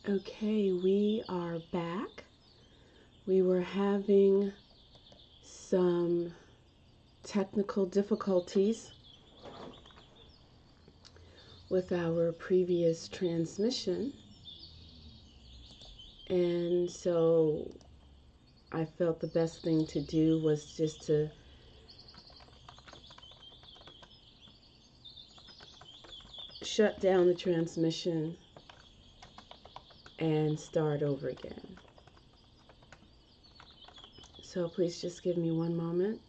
Okay, we are back. We were having some technical difficulties with our previous transmission, and so I felt the best thing to do was just to shut down the transmission and start over again. So please just give me one moment.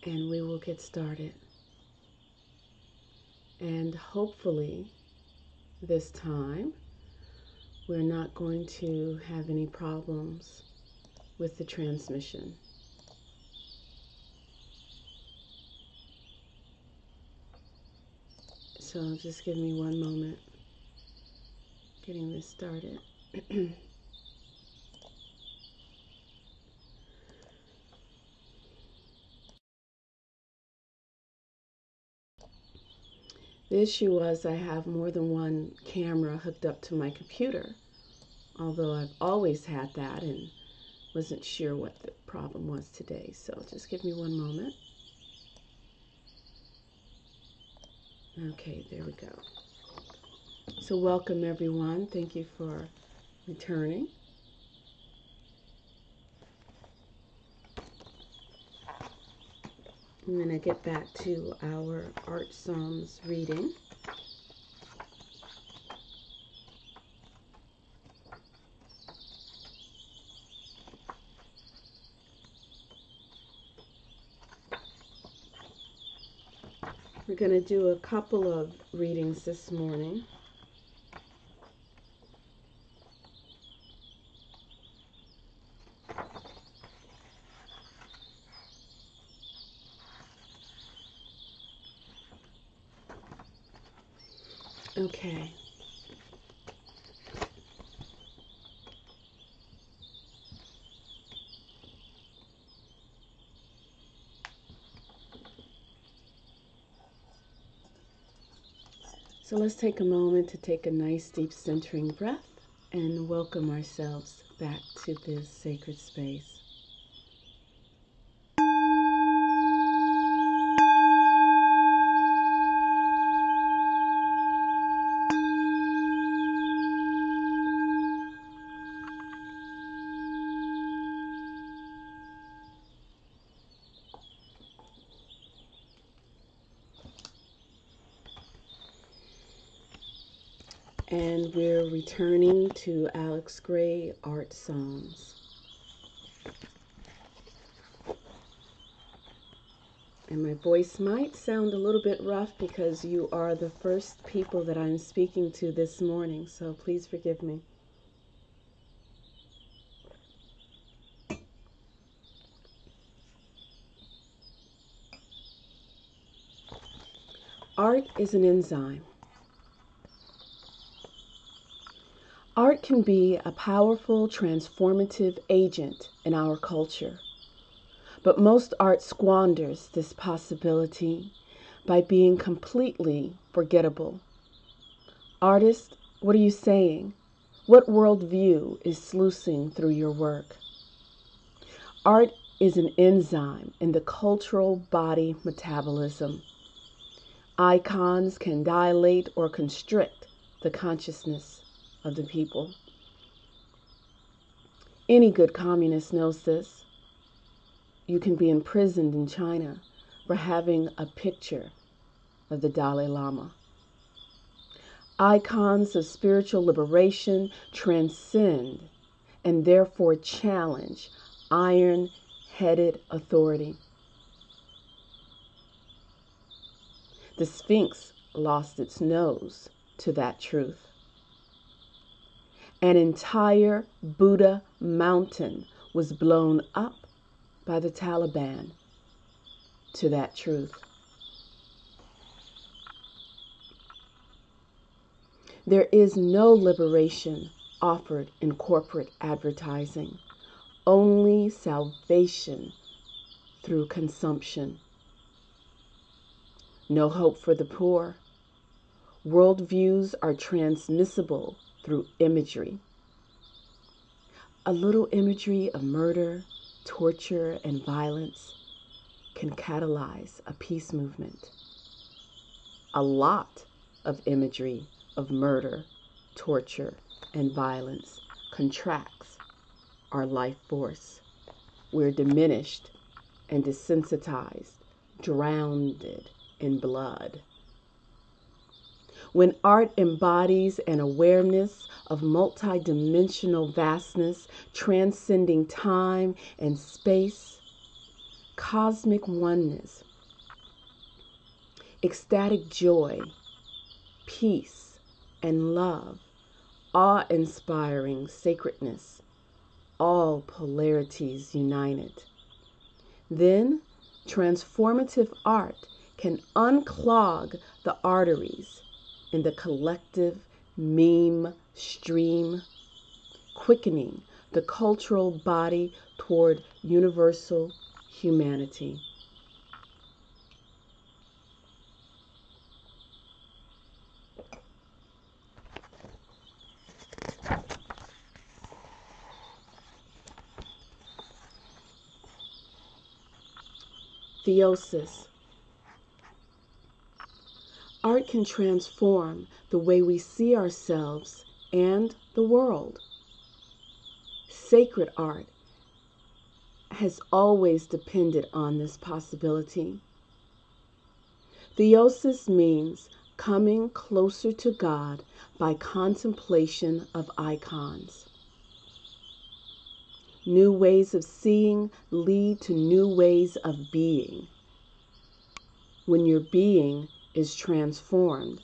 And we will get started. And hopefully this time we're not going to have any problems with the transmission. So just give me one moment getting this started. The issue was I have more than one camera hooked up to my computer, although I've always had that and wasn't sure what the problem was today. So just give me one moment. Okay, there we go. So welcome everyone. Thank you for returning. I'm going to get back to our Art Psalms reading. We're going to do a couple of readings this morning. Okay. So let's take a moment to take a nice deep centering breath and welcome ourselves back to this sacred space. And we're returning to Alex Gray Art Psalms. And my voice might sound a little bit rough because you are the first people that I'm speaking to this morning, so please forgive me. Art is an enzyme. Art can be a powerful transformative agent in our culture, but most art squanders this possibility by being completely forgettable. Artist, what are you saying? What worldview is sluicing through your work? Art is an enzyme in the cultural body metabolism. Icons can dilate or constrict the consciousness of the people. Any good communist knows this. You can be imprisoned in China for having a picture of the Dalai Lama. Icons of spiritual liberation transcend and therefore challenge iron-headed authority. The Sphinx lost its nose to that truth. An entire Buddha mountain was blown up by the Taliban to that truth. There is no liberation offered in corporate advertising. Only salvation through consumption. No hope for the poor. Worldviews are transmissible through imagery. A little imagery of murder, torture, and violence can catalyze a peace movement. A lot of imagery of murder, torture, and violence contracts our life force. We're diminished and desensitized, drowned in blood. When art embodies an awareness of multidimensional vastness, transcending time and space, cosmic oneness, ecstatic joy, peace, and love, awe-inspiring sacredness, all polarities united, then transformative art can unclog the arteries in the collective meme stream, quickening the cultural body toward universal humanity. Theosis. Art can transform the way we see ourselves and the world. Sacred art has always depended on this possibility. Theosis means coming closer to God by contemplation of icons. New ways of seeing lead to new ways of being. When your being is transformed,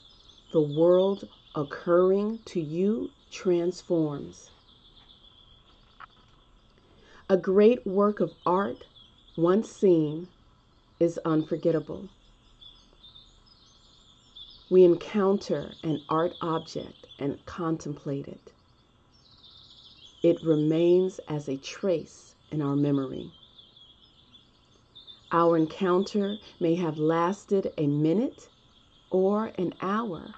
the world occurring to you transforms. A great work of art, once seen, is unforgettable. We encounter an art object and contemplate it. It remains as a trace in our memory. Our encounter may have lasted a minute or an hour,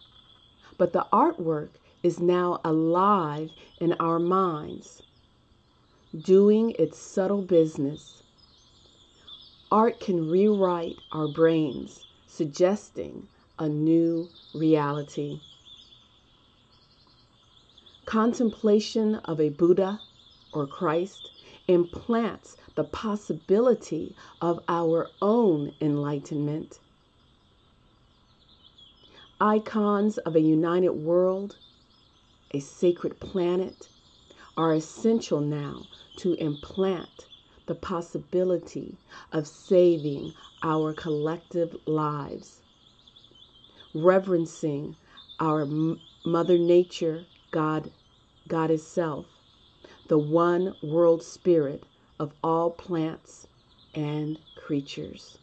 but the artwork is now alive in our minds, doing its subtle business. Art can rewrite our brains, suggesting a new reality. Contemplation of a Buddha or Christ implants the possibility of our own enlightenment. Icons of a united world, a sacred planet, are essential now to implant the possibility of saving our collective lives. Reverencing our Mother Nature, Goddess Self, the one world spirit of all plants and creatures.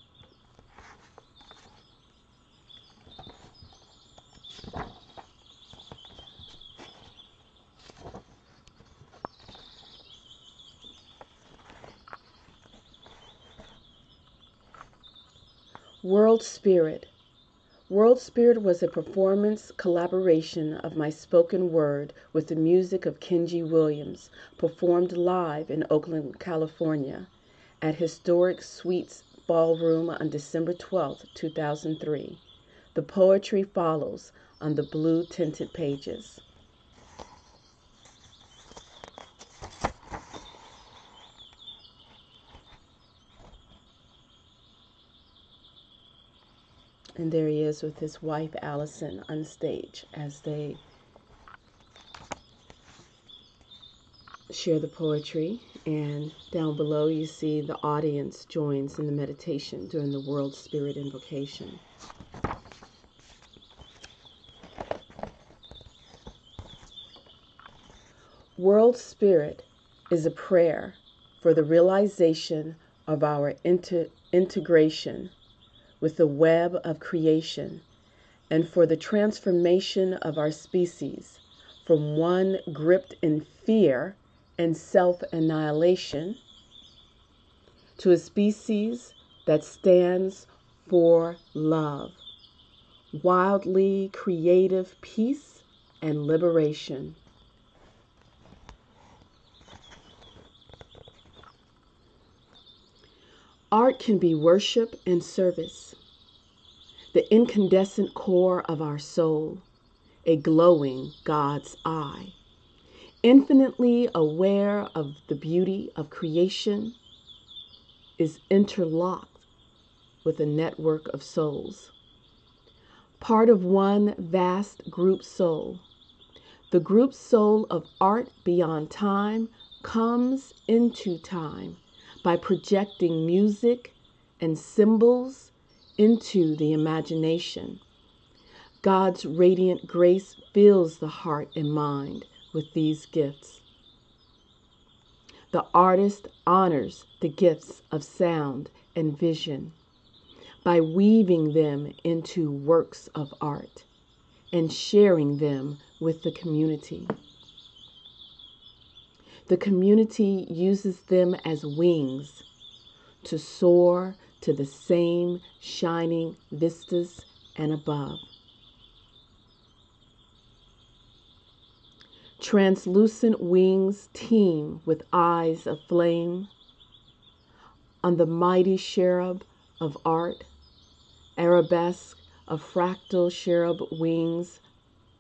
World Spirit. World Spirit was a performance collaboration of my spoken word with the music of Kenji Williams, performed live in Oakland, California, at Historic Suites Ballroom on December 12, 2003. The poetry follows on the blue tinted pages. And there he is with his wife, Allison, on stage as they share the poetry. And down below, you see the audience joins in the meditation during the World Spirit invocation. World Spirit is a prayer for the realization of our integration with the web of creation, and for the transformation of our species from one gripped in fear and self-annihilation to a species that stands for love, wildly creative peace and liberation. Art can be worship and service, the incandescent core of our soul, a glowing God's eye, infinitely aware of the beauty of creation, is interlocked with a network of souls, part of one vast group soul. The group soul of art beyond time comes into time by projecting music and symbols into the imagination. God's radiant grace fills the heart and mind with these gifts. The artist honors the gifts of sound and vision by weaving them into works of art and sharing them with the community. The community uses them as wings to soar to the same shining vistas and above. Translucent wings teem with eyes of flame. On the mighty cherub of art, arabesque of fractal cherub wings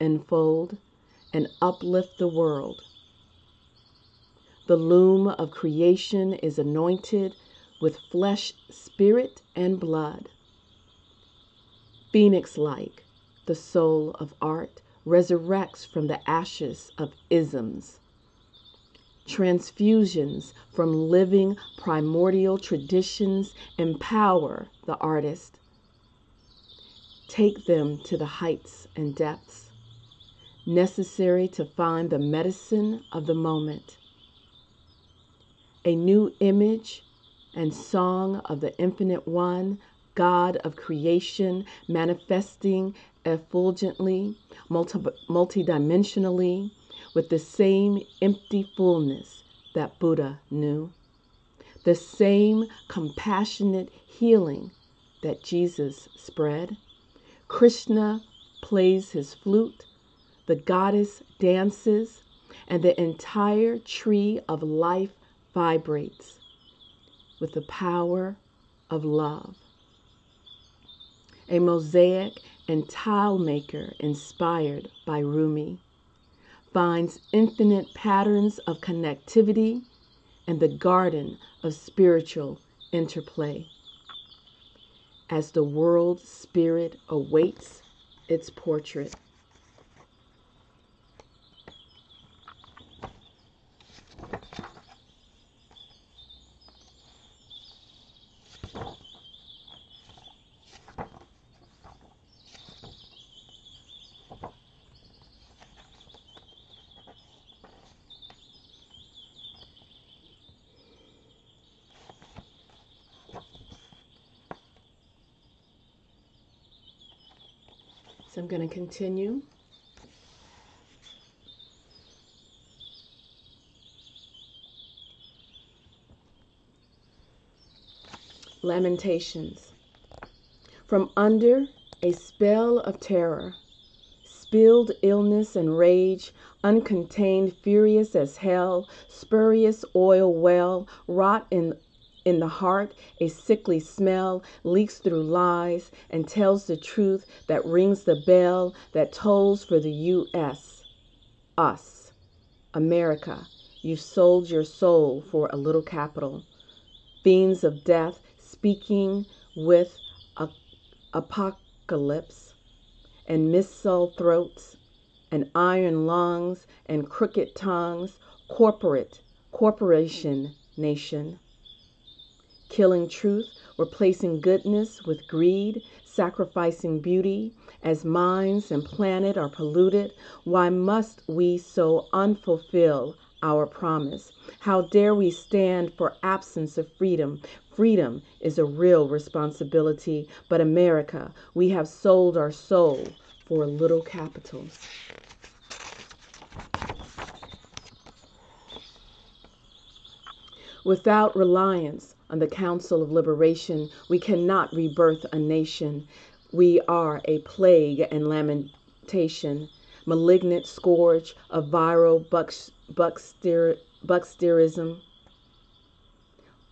enfold and uplift the world. The loom of creation is anointed with flesh, spirit, and blood. Phoenix-like, the soul of art resurrects from the ashes of isms. Transfusions from living primordial traditions empower the artist. Take them to the heights and depths necessary to find the medicine of the moment. A new image and song of the Infinite One, God of creation, manifesting effulgently, multidimensionally, with the same empty fullness that Buddha knew, the same compassionate healing that Jesus spread. Krishna plays his flute, the goddess dances, and the entire tree of life vibrates with the power of love. A mosaic and tile maker inspired by Rumi finds infinite patterns of connectivity and the garden of spiritual interplay as the world spirit awaits its portrait. So I'm going to continue. Lamentations. From under a spell of terror, spilled illness and rage, uncontained, furious as hell, spurious oil well, rot in the heart, a sickly smell leaks through lies and tells the truth that rings the bell that tolls for the U.S. Us, America, you sold your soul for a little capital. Fiends of death speaking with apocalypse and missile throats and iron lungs and crooked tongues, corporation nation. Killing truth, replacing goodness with greed, sacrificing beauty. As minds and planet are polluted, why must we so unfulfill our promise? How dare we stand for absence of freedom? Freedom is a real responsibility, but America, we have sold our soul for little capitals. Without reliance on the Council of Liberation, we cannot rebirth a nation. We are a plague and lamentation, malignant scourge of viral bucksterism,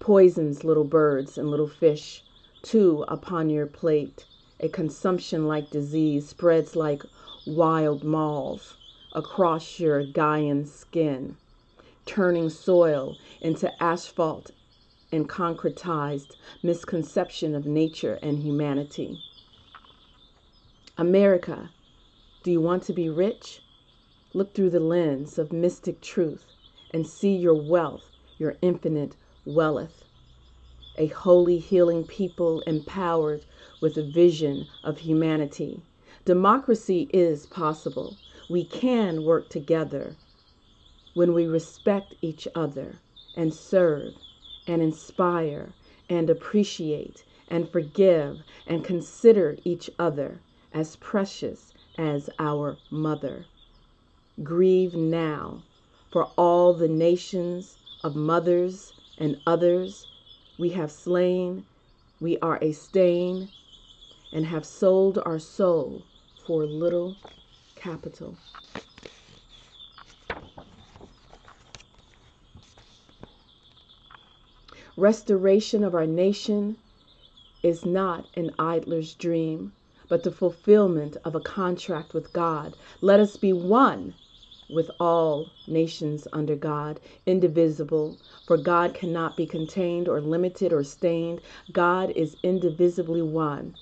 poisons little birds and little fish, too upon your plate. A consumption-like disease spreads like wild malls across your Gaian skin, turning soil into asphalt and concretized misconception of nature and humanity. America, do you want to be rich? Look through the lens of mystic truth and see your wealth, your infinite wealth. A holy, healing people empowered with a vision of humanity. Democracy is possible. We can work together when we respect each other and serve and inspire and appreciate and forgive and consider each other as precious as our mother. Grieve now for all the nations of mothers and others we have slain. We are a stain and have sold our soul for little capital. Restoration of our nation is not an idler's dream, but the fulfillment of a contract with God. Let us be one with all nations under God, indivisible, for God cannot be contained or limited or stained. God is indivisibly one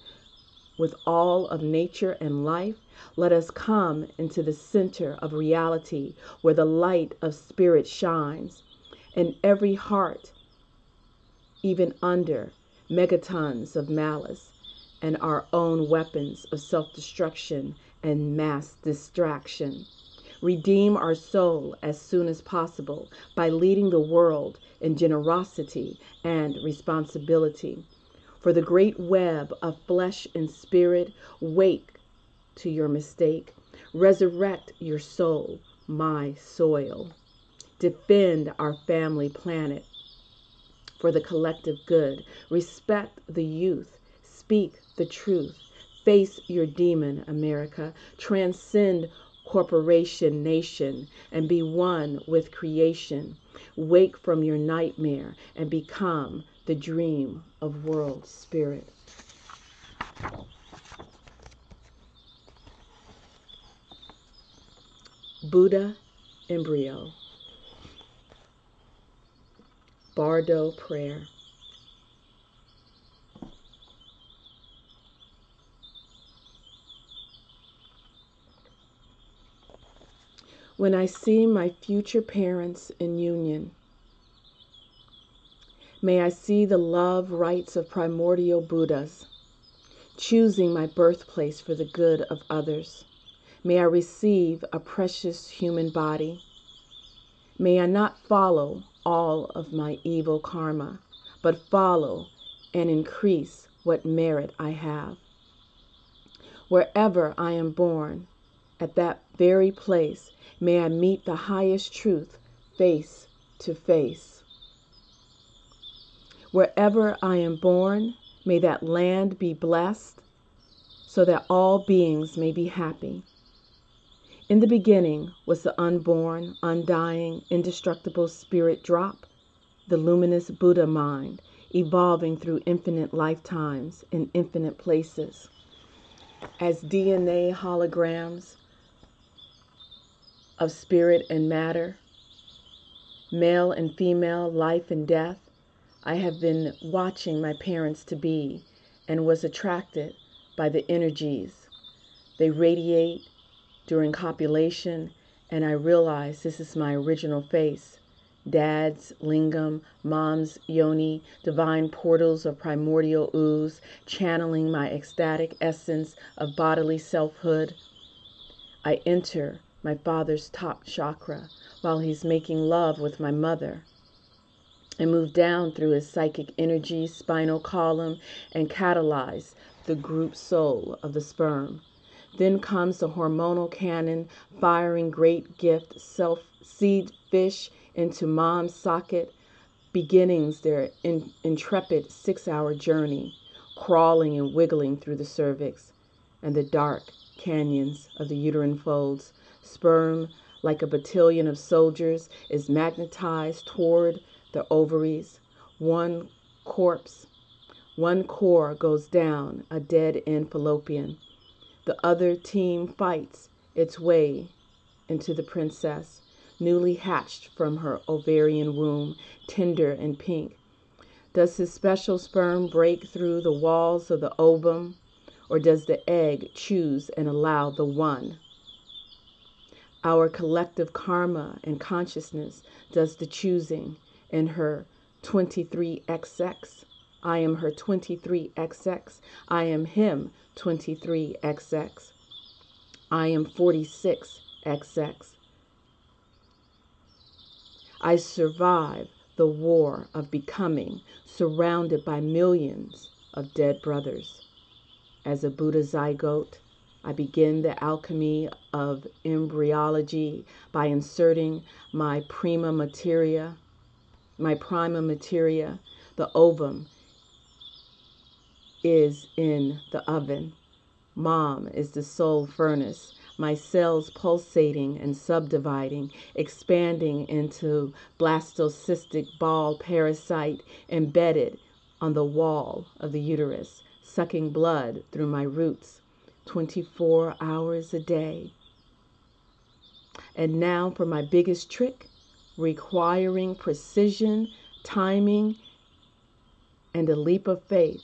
with all of nature and life. Let us come into the center of reality where the light of spirit shines in every heart, even under megatons of malice and our own weapons of self-destruction and mass distraction. Redeem our soul as soon as possible by leading the world in generosity and responsibility. For the great web of flesh and spirit, wake to your mistake. Resurrect your soul, my soil. Defend our family planet for the collective good. Respect the youth. Speak the truth. Face your demon, America. Transcend corporation, nation, and be one with creation. Wake from your nightmare and become the dream of world spirit. Buddha embryo. Bardo prayer. When I see my future parents in union, may I see the love rights of primordial Buddhas, choosing my birthplace for the good of others. May I receive a precious human body. May I not follow all of my evil karma, but follow and increase what merit I have. Wherever I am born, at that very place, may I meet the highest truth face to face. Wherever I am born, may that land be blessed so that all beings may be happy. In the beginning was the unborn, undying, indestructible spirit drop, the luminous Buddha mind, evolving through infinite lifetimes in infinite places. As DNA holograms of spirit and matter, male and female, life and death, I have been watching my parents to be and was attracted by the energies they radiate during copulation, and I realized this is my original face. Dad's lingam, mom's yoni, divine portals of primordial ooze, channeling my ecstatic essence of bodily selfhood. I enter my father's top chakra while he's making love with my mother. I move down through his psychic energy, spinal column, and catalyze the group soul of the sperm. Then comes the hormonal cannon, firing great gift self seed fish into mom's socket, beginnings their intrepid 6-hour journey, crawling and wiggling through the cervix and the dark canyons of the uterine folds. Sperm, like a battalion of soldiers, is magnetized toward the ovaries. One core goes down, a dead-end fallopian. The other team fights its way into the princess, newly hatched from her ovarian womb, tender and pink. Does his special sperm break through the walls of the ovum, or does the egg choose and allow the one? Our collective karma and consciousness does the choosing in her 23XX. I am her 23XX. I am him 23XX. I am 46XX. I survive the war of becoming, surrounded by millions of dead brothers. As a Buddha zygote, I begin the alchemy of embryology by inserting my prima materia. The ovum is in the oven. Mom is the soul furnace. My cells pulsating and subdividing, expanding into blastocystic ball parasite embedded on the wall of the uterus, sucking blood through my roots 24 hours a day. And now for my biggest trick, requiring precision, timing, and a leap of faith.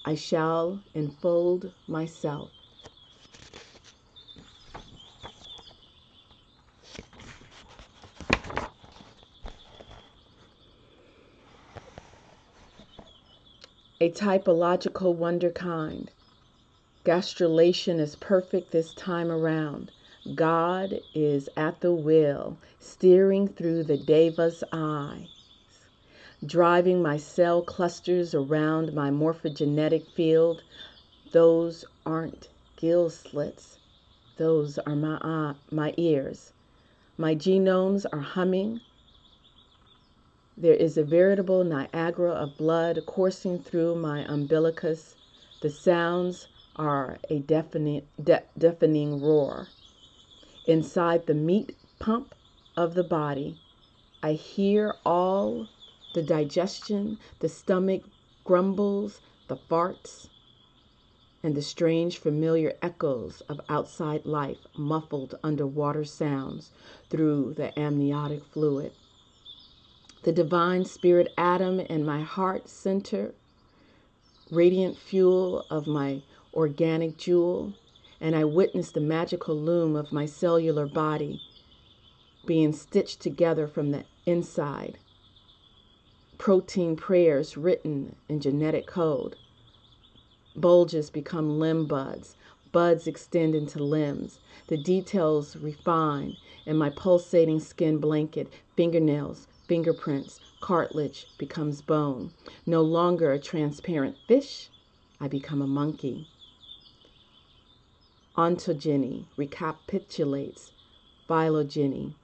I shall enfold myself. A typological wonderkind. Gastrulation is perfect this time around. God is at the wheel, steering through the Deva's eyes, driving my cell clusters around my morphogenetic field. Those aren't gill slits. Those are my ears. My genomes are humming. There is a veritable Niagara of blood coursing through my umbilicus. The sounds are a deafening roar. Inside the meat pump of the body, I hear all the digestion, the stomach grumbles, the farts, and the strange familiar echoes of outside life muffled underwater sounds through the amniotic fluid. The divine spirit atom in my heart center, radiant fuel of my organic jewel, and I witness the magical loom of my cellular body being stitched together from the inside. Protein prayers written in genetic code. Bulges become limb buds. Buds extend into limbs. The details refine in my pulsating skin blanket. Fingernails, fingerprints, cartilage becomes bone. No longer a transparent fish, I become a monkey. Ontogeny recapitulates phylogeny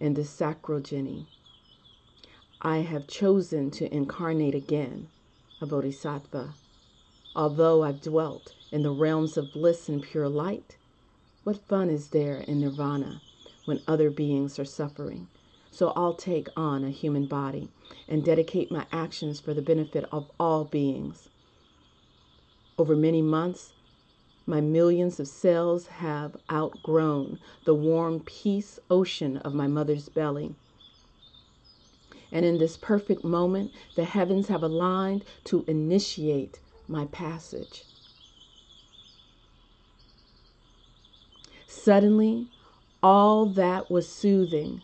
and the sacrogeny. I have chosen to incarnate again, a bodhisattva. Although I've dwelt in the realms of bliss and pure light, what fun is there in nirvana when other beings are suffering? So I'll take on a human body and dedicate my actions for the benefit of all beings. Over many months, my millions of cells have outgrown the warm peace ocean of my mother's belly. And in this perfect moment, the heavens have aligned to initiate my passage. Suddenly, all that was soothing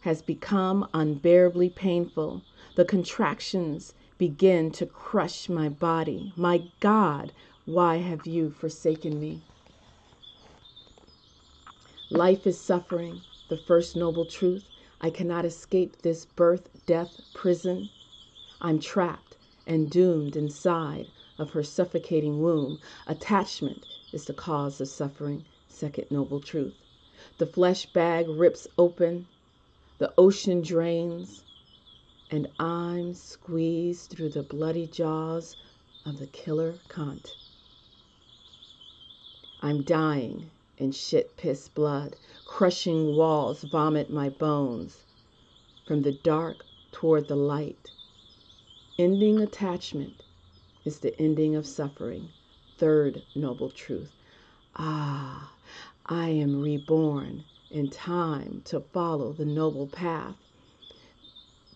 has become unbearably painful. The contractions begin to crush my body. My God, why have you forsaken me? Life is suffering, the first noble truth. I cannot escape this birth-death prison. I'm trapped and doomed inside of her suffocating womb. Attachment is the cause of suffering, second noble truth. The flesh bag rips open. The ocean drains. and I'm squeezed through the bloody jaws of the killer cunt. I'm dying in shit-piss blood, crushing walls vomit my bones. From the dark toward the light. Ending attachment is the ending of suffering. Third noble truth. Ah, I am reborn in time to follow the noble path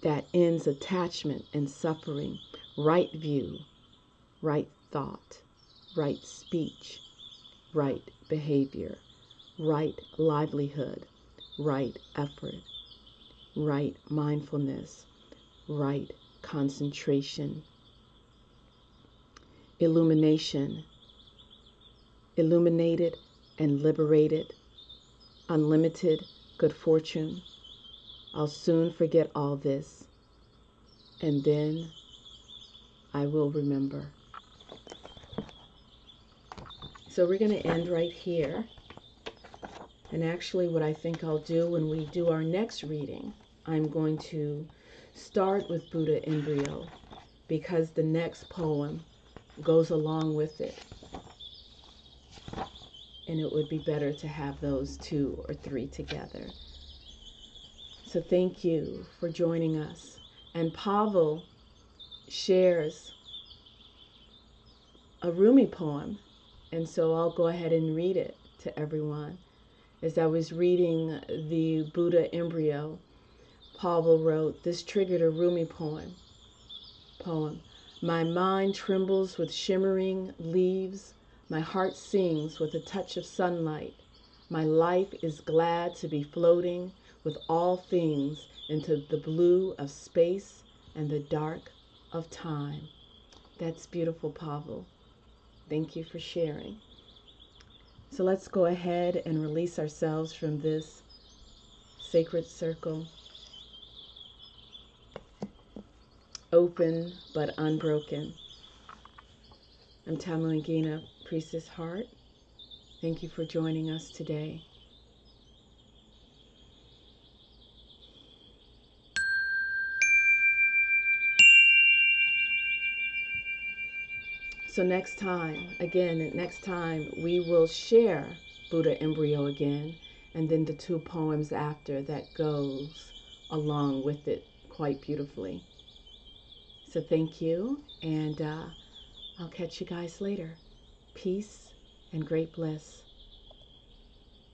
that ends attachment and suffering. Right view, right thought, right speech, right behavior, right livelihood, right effort, right mindfulness, right concentration, illumination, illuminated and liberated, unlimited good fortune. I'll soon forget all this, and then I will remember. So we're going to end right here. And actually what I think I'll do when we do our next reading, I'm going to start with Buddha Embryo, because the next poem goes along with it. And it would be better to have those 2 or 3 together. So thank you for joining us. And Pavel shares a Rumi poem, and so I'll go ahead and read it to everyone. As I was reading the Buddha Embryo, Pavel wrote, this triggered a Rumi poem. My mind trembles with shimmering leaves. My heart sings with a touch of sunlight. My life is glad to be floating with all things into the blue of space and the dark of time. That's beautiful, Pavel. Thank you for sharing. So let's go ahead and release ourselves from this sacred circle. Open but unbroken. I'm Tamu and Ngina, Priestess Heart. Thank you for joining us today. So next time, we will share Buddha Embryo again, and then the 2 poems after that goes along with it quite beautifully. So thank you, and I'll catch you guys later. Peace and great bliss.